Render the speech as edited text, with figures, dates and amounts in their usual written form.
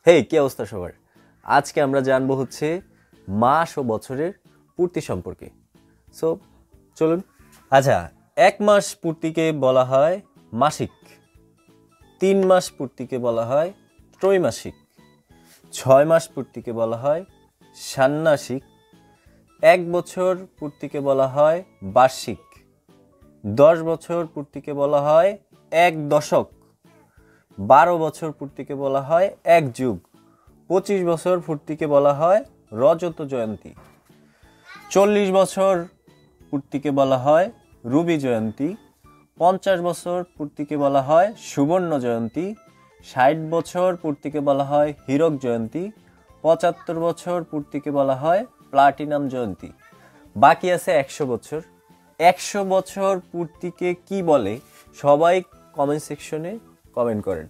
হেই, কি অবস্থা সবার? আজকে আমরা জানবো হচ্ছে মাস ও বছরের পূর্তি সম্পর্কে। সো চলুন। আচ্ছা, 1 মাস পূর্তিকে বলা হয় মাসিক, 3 মাস পূর্তিকে বলা হয় ত্রৈমাসিক, 6 মাস পূর্তিকে বলা হয় ষান্মাসিক, 1 বছর পূর্তিকে বলা হয় বার্ষিক, 10 বছর পূর্তিকে বলা হয় 1 দশক, 12 বছর পূর্তিকে বলা হয় 1 যুগ, 25 বছর পূর্তিকে বলা হয় রজত জয়ন্তী, 40 বছর পূর্তিকে বলা হয় রুবি জয়ন্তী, 50 বছর পূর্তিকে বলা হয় সুবর্ণ জয়ন্তী, 60 বছর পূর্তিকে বলা হয় হীরক জয়ন্তী, 75 বছর পূর্তিকে বলা হয় প্লাটিনাম জয়ন্তী। বাকি আছে 100 বছর। 100 বছর পূর্তিকে কি বলে সবাই কমেন্ট সেকশনে কমেন্ট করেন।